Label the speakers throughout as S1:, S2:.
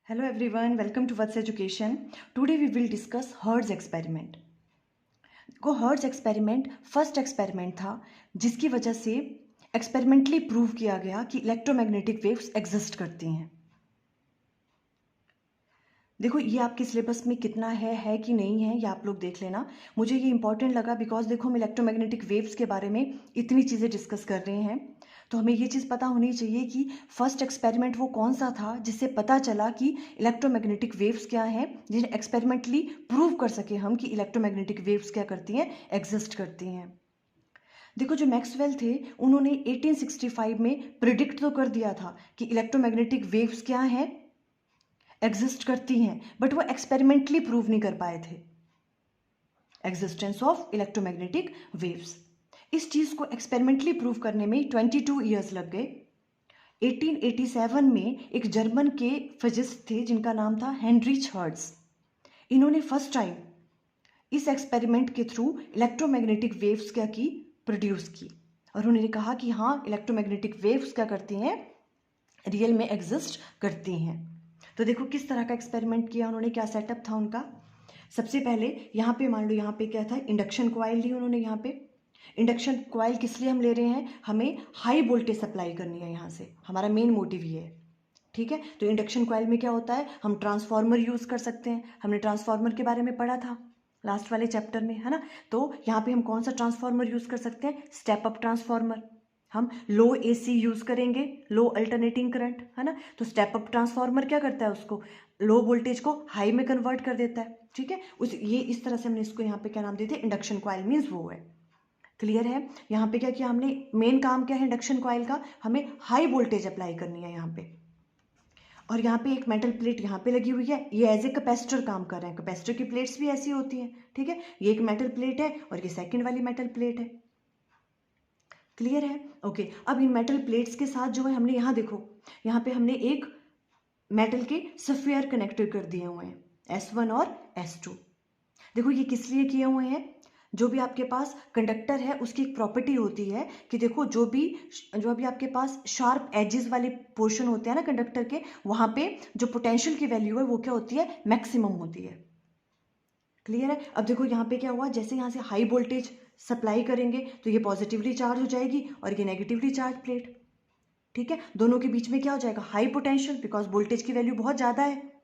S1: Hello everyone, welcome to What's Education. Today we will discuss Hertz experiment. को hertz experiment first experiment था जिसकी वजह से experimentally prove किया गया कि इलेक्ट्रोमैग्नेटिक वेव्स एग्जिस्ट करती हैं। देखो ये आपके सिलेबस में कितना है कि नहीं है, ये आप लोग देख लेना। मुझे ये इंपॉर्टेंट लगा बिकॉज देखो हम इलेक्ट्रोमैग्नेटिक वेव्स के बारे में इतनी चीज़ें डिस्कस कर रहे हैं, तो हमें ये चीज़ पता होनी चाहिए कि फर्स्ट एक्सपेरिमेंट वो कौन सा था जिससे पता चला कि इलेक्ट्रोमैग्नेटिक वेव्स क्या हैं, जिन्हें एक्सपेरिमेंटली प्रूव कर सके हम कि इलेक्ट्रोमैग्नेटिक वेव्स क्या करती हैं, एग्जिस्ट करती हैं। देखो जो मैक्सवेल थे उन्होंने 1865 में प्रिडिक्ट तो कर दिया था कि इलेक्ट्रोमैग्नेटिक वेव्स क्या हैं, एग्जिस्ट करती हैं, बट वो एक्सपेरिमेंटली प्रूव नहीं कर पाए थे एग्जिस्टेंस ऑफ इलेक्ट्रोमैग्नेटिक वेव्स। इस चीज़ को एक्सपेरिमेंटली प्रूव करने में 22 ईयर्स लग गए। 1887 में एक जर्मन के फिजिस्ट थे जिनका नाम था हेनरिच हर्ट्ज। इन्होंने फर्स्ट टाइम इस एक्सपेरिमेंट के थ्रू इलेक्ट्रोमैग्नेटिक वेव्स क्या की, प्रोड्यूस की, और उन्होंने कहा कि हाँ इलेक्ट्रोमैग्नेटिक वेव्स क्या करती हैं, रियल में एग्जिस्ट करती हैं। तो देखो किस तरह का एक्सपेरिमेंट किया उन्होंने, क्या सेटअप था उनका। सबसे पहले यहाँ पे मान लो यहाँ पे क्या था, इंडक्शन कॉइल ली उन्होंने। यहाँ पे इंडक्शन कॉइल किस लिए हम ले रहे हैं, हमें हाई वोल्टेज सप्लाई करनी है, यहाँ से हमारा मेन मोटिव ये है। ठीक है, तो इंडक्शन कॉइल में क्या होता है, हम ट्रांसफार्मर यूज़ कर सकते हैं। हमने ट्रांसफार्मर के बारे में पढ़ा था लास्ट वाले चैप्टर में, है ना। तो यहाँ पे हम कौन सा ट्रांसफार्मर यूज़ कर सकते हैं, स्टेप अप ट्रांसफार्मर। हम लो एसी यूज़ करेंगे, लो अल्टरनेटिंग करंट, है ना। तो स्टेप अप ट्रांसफार्मर क्या करता है, उसको लो वोल्टेज को हाई में कन्वर्ट कर देता है। ठीक है, ये इस तरह से हमने इसको यहाँ पे क्या नाम देते हैं, इंडक्शन कॉइल मीन्स वो है। क्लियर है। यहाँ पे क्या किया हमने, मेन काम क्या है इंडक्शन कॉइल का, हमें हाई वोल्टेज अप्लाई करनी है यहाँ पे। और यहाँ पे एक मेटल प्लेट यहाँ पे लगी हुई है, ये एज ए कैपेसिटर काम कर रहे हैं। कैपेसिटर की प्लेट्स भी ऐसी होती हैं। ठीक है, ये एक मेटल प्लेट है और ये सेकंड वाली मेटल प्लेट है। क्लियर है। ओके, अब इन मेटल प्लेट्स के साथ जो है हमने यहाँ देखो, यहाँ पे हमने एक मेटल के सफेयर कनेक्टर कर दिए हुए हैं, S1 और S2। देखो ये किस लिए किए हुए हैं, जो भी आपके पास कंडक्टर है उसकी एक प्रॉपर्टी होती है कि देखो जो भी आपके पास शार्प एजेस वाले पोर्शन होते हैं ना कंडक्टर के, वहां पे जो पोटेंशियल की वैल्यू है वो क्या होती है, मैक्सिमम होती है। क्लियर है। अब देखो यहाँ पे क्या हुआ, जैसे यहाँ से हाई वोल्टेज सप्लाई करेंगे तो ये पॉजिटिवली चार्ज हो जाएगी और ये नेगेटिवली चार्ज प्लेट। ठीक है, दोनों के बीच में क्या हो जाएगा, हाई पोटेंशियल, बिकॉज वोल्टेज की वैल्यू बहुत ज़्यादा है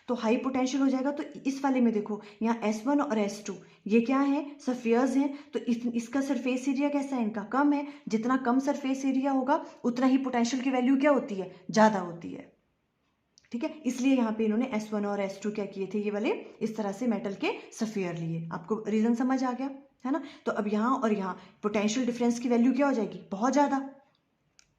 S1: तो हाई पोटेंशियल हो जाएगा। तो इस वाले में देखो यहाँ S1 और S2 ये क्या है, सफियर्स हैं, तो इसका सरफेस एरिया कैसा है, इनका कम है। जितना कम सरफेस एरिया होगा उतना ही पोटेंशियल की वैल्यू क्या होती है, ज़्यादा होती है। ठीक है, इसलिए यहाँ पे इन्होंने S1 और S2 क्या किए थे, ये वाले इस तरह से मेटल के सफियर लिए। आपको रीजन समझ आ गया है ना। तो अब यहाँ और यहाँ पोटेंशियल डिफरेंस की वैल्यू क्या हो जाएगी, बहुत ज़्यादा,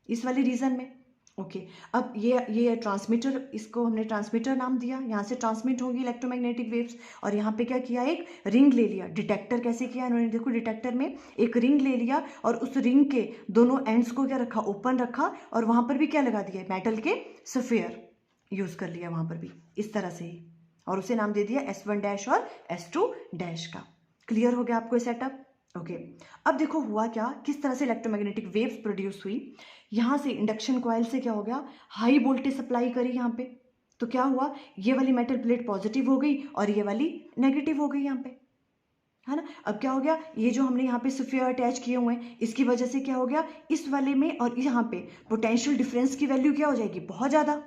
S1: इस वाले रीजन में। ओके, अब ये ट्रांसमीटर, इसको हमने ट्रांसमीटर नाम दिया, यहाँ से ट्रांसमिट होगी इलेक्ट्रोमैग्नेटिक वेव्स। और यहाँ पे क्या किया, एक रिंग ले लिया। डिटेक्टर कैसे किया इन्होंने, देखो डिटेक्टर में एक रिंग ले लिया और उस रिंग के दोनों एंड्स को क्या रखा, ओपन रखा, और वहाँ पर भी क्या लगा दिया, मेटल के सफेयर यूज़ कर लिया वहाँ पर भी इस तरह से ही, और उसे नाम दे दिया S1 डैश और S2 डैश का। क्लियर हो गया आपको सेटअप। ओके, अब देखो हुआ क्या, किस तरह से इलेक्ट्रोमैग्नेटिक वेव्स प्रोड्यूस हुई। यहाँ से इंडक्शन कॉइल से क्या हो गया, हाई वोल्टेज सप्लाई करी यहाँ पे, तो क्या हुआ, ये वाली मेटल प्लेट पॉजिटिव हो गई और ये वाली नेगेटिव हो गई यहाँ पे, है ना। अब क्या हो गया, ये जो हमने यहाँ पे सफियर अटैच किए हुए हैं इसकी वजह से क्या हो गया, इस वाले में और यहाँ पे पोटेंशियल डिफरेंस की वैल्यू क्या हो जाएगी, बहुत ज़्यादा,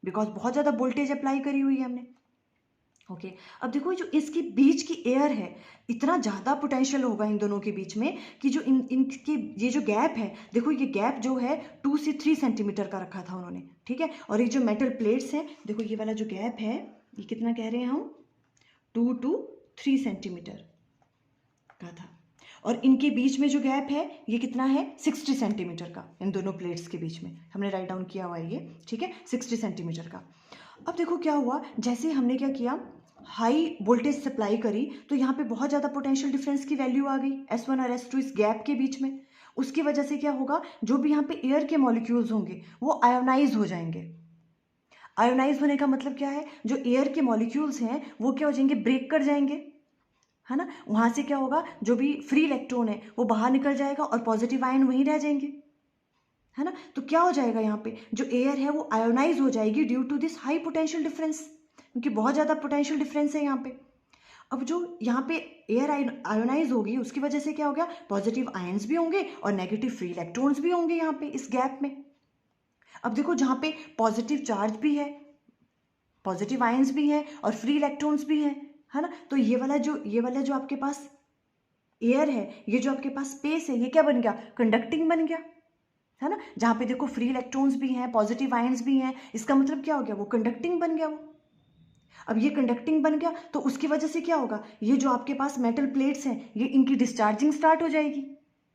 S1: बिकॉज बहुत ज़्यादा वोल्टेज अप्लाई करी हुई है हमने। ओके, अब देखो जो इसके बीच की एयर है, इतना ज़्यादा पोटेंशियल होगा इन दोनों के बीच में कि जो इनके ये जो गैप है, देखो ये गैप जो है 2 से 3 सेंटीमीटर का रखा था उन्होंने। ठीक है, और ये जो मेटल प्लेट्स हैं, देखो ये वाला जो गैप है ये कितना कह रहे हैं हम, 2 to 3 सेंटीमीटर का था। और इनके बीच में जो गैप है ये कितना है, 60 सेंटीमीटर का, इन दोनों प्लेट्स के बीच में हमने राइट डाउन किया हुआ है ये। ठीक है, 60 सेंटीमीटर का। अब देखो क्या हुआ, जैसे हमने क्या किया, हाई वोल्टेज सप्लाई करी तो यहाँ पे बहुत ज़्यादा पोटेंशियल डिफरेंस की वैल्यू आ गई S1 और S2 इस गैप के बीच में। उसकी वजह से क्या होगा, जो भी यहाँ पे एयर के मॉलिक्यूल्स होंगे वो आयोनाइज हो जाएंगे। आयोनाइज होने का मतलब क्या है, जो एयर के मॉलिक्यूल्स हैं वो क्या हो जाएंगे, ब्रेक कर जाएंगे, है ना। वहाँ से क्या होगा, जो भी फ्री इलेक्ट्रॉन है वो बाहर निकल जाएगा और पॉजिटिव आयन वहीं रह जाएंगे। है ना। तो क्या हो जाएगा, यहाँ पे जो एयर है वो आयोनाइज हो जाएगी due to this high potential difference, क्योंकि बहुत ज़्यादा पोटेंशियल डिफरेंस है यहाँ पे। अब जो यहाँ पे एयर आयोनाइज होगी उसकी वजह से क्या हो गया, पॉजिटिव आयंस भी होंगे और नेगेटिव फ्री इलेक्ट्रॉन्स भी होंगे यहाँ पे इस गैप में। अब देखो जहाँ पे पॉजिटिव चार्ज भी है, पॉजिटिव आयंस भी है और फ्री इलेक्ट्रॉन्स भी है ना। तो ये वाला जो आपके पास एयर है, ये जो आपके पास स्पेस है, ये क्या बन गया, कंडक्टिंग बन गया, है ना। जहाँ पे देखो फ्री इलेक्ट्रॉन्स भी हैं, पॉजिटिव आयंस भी हैं, इसका मतलब क्या हो गया, वो कंडक्टिंग बन गया वो। अब ये कंडक्टिंग बन गया तो उसकी वजह से क्या होगा, ये जो आपके पास मेटल प्लेट्स हैं ये इनकी डिस्चार्जिंग स्टार्ट हो जाएगी,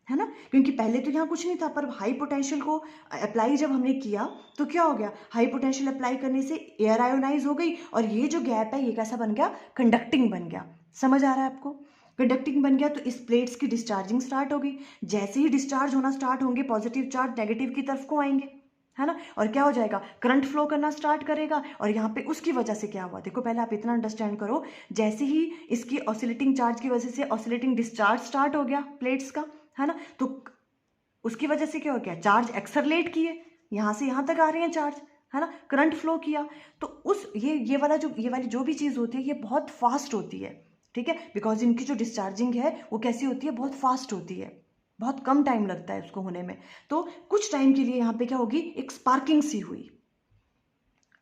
S1: है ना। क्योंकि पहले तो यहाँ कुछ नहीं था, पर हाई पोटेंशियल को अप्लाई जब हमने किया तो क्या हो गया, हाई पोटेंशियल अप्लाई करने से एयर आयोनाइज हो गई और ये जो गैप है ये कैसा बन गया, कंडक्टिंग बन गया। समझ आ रहा है आपको, कंडक्टिंग बन गया तो इस प्लेट्स की डिस्चार्जिंग स्टार्ट हो गई। जैसे ही डिस्चार्ज होना स्टार्ट होंगे पॉजिटिव चार्ज नेगेटिव की तरफ को आएंगे, है ना, और क्या हो जाएगा, करंट फ्लो करना स्टार्ट करेगा। और यहाँ पे उसकी वजह से क्या हुआ, देखो पहले आप इतना अंडरस्टैंड करो, जैसे ही इसकी ऑसिलेटिंग चार्ज की वजह से ऑसिलेटिंग डिस्चार्ज स्टार्ट हो गया प्लेट्स का, है ना, तो उसकी वजह से क्या हो गया, चार्ज एक्सेलरेट किए, यहाँ से यहाँ तक आ रहे हैं चार्ज, है ना, करंट फ्लो किया। तो उस ये वाली जो भी चीज़ होती है ये बहुत फास्ट होती है, ठीक है, बिकॉज इनकी जो डिस्चार्जिंग है वो कैसी होती है, बहुत फास्ट होती है, बहुत कम टाइम लगता है उसको होने में। तो कुछ टाइम के लिए यहाँ पे क्या होगी, एक स्पार्किंग सी हुई,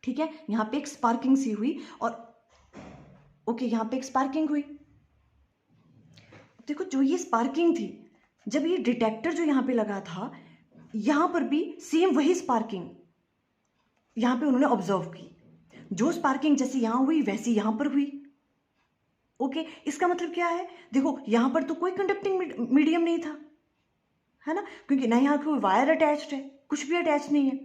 S1: ठीक है, यहाँ पे एक स्पार्किंग सी हुई और ओके यहाँ पे एक स्पार्किंग हुई। देखो जो ये स्पार्किंग थी, जब ये डिटेक्टर जो यहाँ पे लगा था, यहाँ पर भी सेम वही स्पार्किंग यहाँ पे उन्होंने ऑब्जर्व की, जो स्पार्किंग जैसे यहाँ हुई वैसी यहाँ पर हुई। ओके इसका मतलब क्या है, देखो यहाँ पर तो कोई कंडक्टिंग मीडियम नहीं था, है ना, क्योंकि ना यहाँ कोई वायर अटैच्ड है, कुछ भी अटैच नहीं है।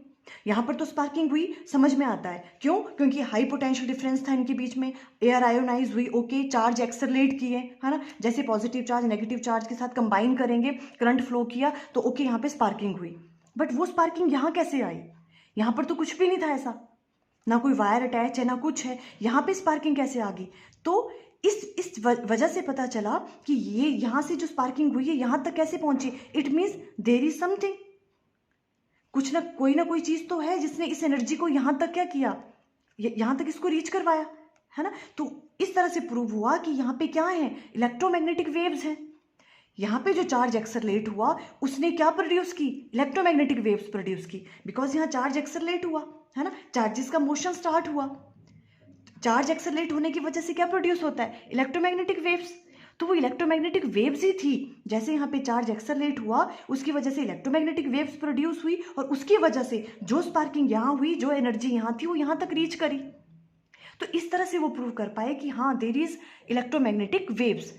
S1: यहाँ पर तो स्पार्किंग हुई, समझ में आता है क्यों, क्योंकि हाई पोटेंशियल डिफरेंस था इनके बीच में, एयर आयोनाइज हुई, ओके चार्ज एक्सेलरेट किए, है ना, जैसे पॉजिटिव चार्ज नेगेटिव चार्ज के साथ कंबाइन करेंगे, करंट फ्लो किया तो ओके यहाँ पे स्पार्किंग हुई। बट वो स्पार्किंग यहाँ कैसे आई, यहाँ पर तो कुछ भी नहीं था ऐसा, ना कोई वायर अटैच है ना कुछ है, यहाँ पे स्पार्किंग कैसे आ गई। तो इस वजह से पता चला कि ये यहाँ से जो स्पार्किंग हुई है यहाँ तक कैसे पहुंची, it means there is something, कुछ ना कोई चीज़ तो है जिसने इस एनर्जी को यहाँ तक क्या किया, यहाँ तक इसको रीच करवाया, है ना। तो इस तरह से प्रूव हुआ कि यहाँ पे क्या है, इलेक्ट्रोमैग्नेटिक वेव्स हैं। यहाँ पे जो चार्ज एक्सेलरेट हुआ उसने क्या प्रोड्यूस की, इलेक्ट्रोमैग्नेटिक वेव्स प्रोड्यूस की, बिकॉज यहाँ चार्ज एक्सेलरेट हुआ, है ना, चार्जेस का मोशन स्टार्ट हुआ, चार्ज एक्सेलरेट होने की वजह से क्या प्रोड्यूस होता है, इलेक्ट्रोमैग्नेटिक वेव्स। तो वो इलेक्ट्रोमैग्नेटिक वेव्स ही थी, जैसे यहाँ पे चार्ज एक्सेलरेट हुआ उसकी वजह से इलेक्ट्रोमैग्नेटिक वेव्स प्रोड्यूस हुई और उसकी वजह से जो स्पार्किंग यहाँ हुई, जो एनर्जी यहाँ थी वो यहाँ तक रीच करी। तो इस तरह से वो प्रूव कर पाए कि हाँ there is electromagnetic waves,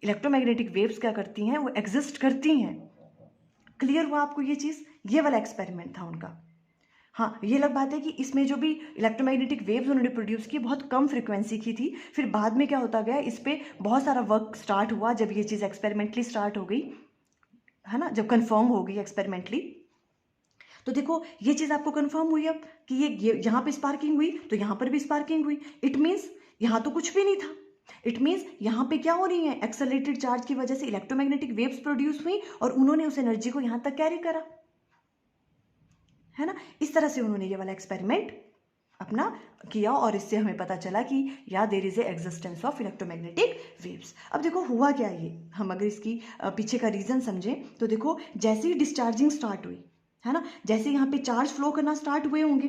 S1: electromagnetic waves क्या करती हैं, वो एग्जिस्ट करती हैं। क्लियर हुआ आपको ये चीज़, ये वाला एक्सपेरिमेंट था उनका। हाँ ये अलग बात है कि इसमें जो भी इलेक्ट्रोमैग्नेटिक वेव्स उन्होंने प्रोड्यूस की बहुत कम फ्रिक्वेंसी की थी, फिर बाद में क्या होता गया, इस पर बहुत सारा वर्क स्टार्ट हुआ जब ये चीज़ एक्सपेरिमेंटली स्टार्ट हो गई, है ना, जब कंफर्म हो गई एक्सपेरिमेंटली। तो देखो ये चीज़ आपको कंफर्म हुई अब कि ये यहाँ पे स्पार्किंग हुई तो यहाँ पर भी स्पार्किंग हुई, इट मीन्स यहाँ तो कुछ भी नहीं था, इट मीन्स यहाँ पे क्या हो रही है, एक्सेलरेटेड चार्ज की वजह से इलेक्ट्रोमैग्नेटिक वेव्स प्रोड्यूस हुई और उन्होंने उस एनर्जी को यहाँ तक कैरी करा, है ना। इस तरह से उन्होंने ये वाला एक्सपेरिमेंट अपना किया और इससे हमें पता चला कि या there is a existence of electromagnetic waves. अब देखो हुआ क्या, ये हम अगर इसकी पीछे का रीज़न समझें तो देखो जैसे ही डिस्चार्जिंग स्टार्ट हुई, है ना, जैसे यहाँ पे चार्ज फ्लो करना स्टार्ट हुए होंगे,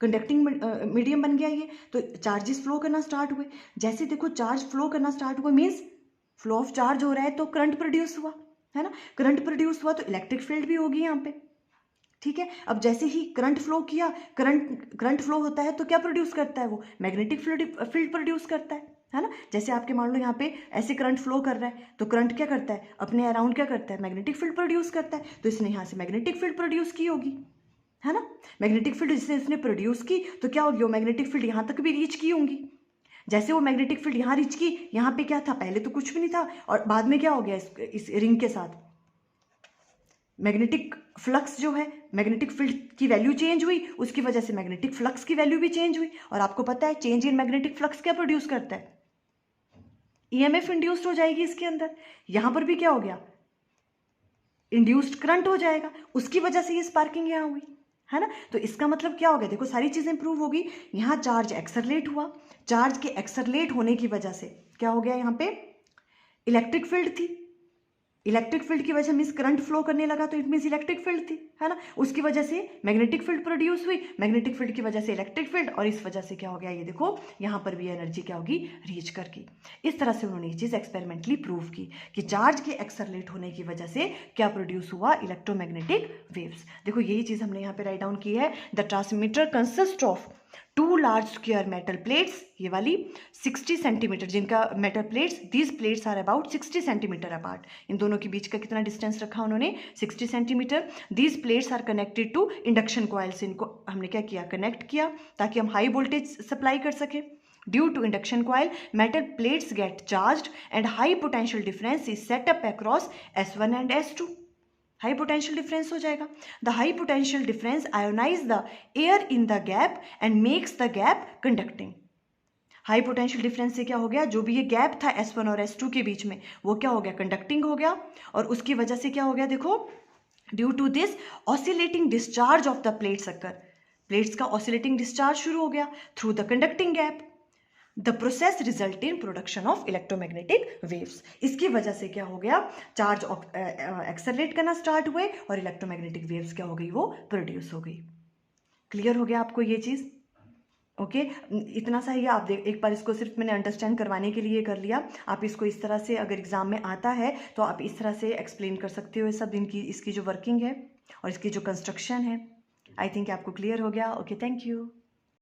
S1: कंडक्टिंग मीडियम बन गया ये, तो चार्जेस फ्लो करना स्टार्ट हुए, जैसे देखो चार्ज फ्लो करना स्टार्ट हुआ मीन्स फ्लो ऑफ चार्ज हो रहा है तो करंट प्रोड्यूस हुआ, है ना, करंट प्रोड्यूस हुआ तो इलेक्ट्रिक फील्ड भी होगी यहाँ पे, ठीक है। अब जैसे ही करंट फ्लो किया, करंट फ्लो होता है तो क्या प्रोड्यूस करता है, वो मैग्नेटिक फील्ड प्रोड्यूस करता है ना। जैसे आपके मान लो यहाँ पे ऐसे करंट फ्लो कर रहा है तो करंट क्या करता है, अपने अराउंड क्या करता है, मैग्नेटिक फील्ड प्रोड्यूस करता है, तो इसने यहाँ से मैग्नेटिक फील्ड प्रोड्यूस की होगी, है ना, मैग्नेटिक फील्ड जिसने इसने प्रोड्यूस की तो क्या होगी, वो मैग्नेटिक फील्ड यहाँ तक भी रीच की होंगी। जैसे वो मैग्नेटिक फील्ड यहाँ रीच की, यहाँ पे क्या था, पहले तो कुछ भी नहीं था और बाद में क्या हो गया, इस रिंग के साथ मैग्नेटिक फ्लक्स जो है, मैग्नेटिक फील्ड की वैल्यू चेंज हुई, उसकी वजह से मैग्नेटिक फ्लक्स की वैल्यू भी चेंज हुई। और आपको पता है चेंज इन मैग्नेटिक फ्लक्स क्या प्रोड्यूस करता है, ईएमएफ इंड्यूस्ड हो जाएगी इसके अंदर। यहां पर भी क्या हो गया, इंड्यूस्ड करंट हो जाएगा, उसकी वजह से ये स्पार्किंग यहाँ हुई, है ना। तो इसका मतलब क्या हो गया, देखो सारी चीज़ें इंप्रूव होगी। यहाँ चार्ज एक्सरलेट हुआ, चार्ज के एक्सरलेट होने की वजह से क्या हो गया, यहाँ पे इलेक्ट्रिक फील्ड थी, इलेक्ट्रिक फील्ड की वजह मीन्स करंट फ्लो करने लगा, तो इट मीन्स इलेक्ट्रिक फील्ड थी, है ना। उसकी वजह से मैग्नेटिक फील्ड प्रोड्यूस हुई, मैग्नेटिक फील्ड की वजह से इलेक्ट्रिक फील्ड, और इस वजह से क्या हो गया, ये देखो यहाँ पर भी एनर्जी क्या होगी, रीच करके। इस तरह से उन्होंने ये चीज़ एक्सपेरिमेंटली प्रूव की कि चार्ज के एक्सरलेट होने की वजह से क्या प्रोड्यूस हुआ, इलेक्ट्रोमैग्नेटिक वेव्स। देखो यही चीज़ हमने यहाँ पे राइट डाउन की है। The transmitter consist of 2 large square metal plates, ये वाली 60 सेंटीमीटर जिनका metal plates, these plates are about 60 centimetre apart. इन दोनों के बीच का कितना डिस्टेंस रखा उन्होंने, 60 centimetre. These plates are connected to induction coil से इनको हमने क्या किया, कनेक्ट किया, ताकि हम हाई वोल्टेज सप्लाई कर सके। Due to induction coil, metal plates get charged and high potential difference is set up across S1 and S2. High potential difference हो जाएगा। The high potential difference ionize the air in the gap and makes the gap conducting. High potential difference से क्या हो गया, जो भी ये gap था S1 और S2 के बीच में, वो क्या हो गया, कंडक्टिंग हो गया। और उसकी वजह से क्या हो गया, देखो due to this oscillating discharge of the plates occur, plates का ऑसिलेटिंग डिस्चार्ज शुरू हो गया through the conducting gap. The process result in production of electromagnetic waves. इसकी वजह से क्या हो गया, चार्ज एक्सेलरेट करना स्टार्ट हुए और इलेक्ट्रोमैग्नेटिक वेव्स क्या हो गई, वो प्रोड्यूस हो गई। क्लियर हो गया आपको ये चीज़, ओके। इतना सा ही आप देख, एक बार इसको सिर्फ मैंने अंडरस्टैंड करवाने के लिए कर लिया। आप इसको इस तरह से अगर एग्जाम में आता है तो आप इस तरह से एक्सप्लेन कर सकते हो ये सब, इनकी इसकी जो वर्किंग है और इसकी जो कंस्ट्रक्शन है। आई थिंक आपको क्लियर हो गया। Okay, thank you.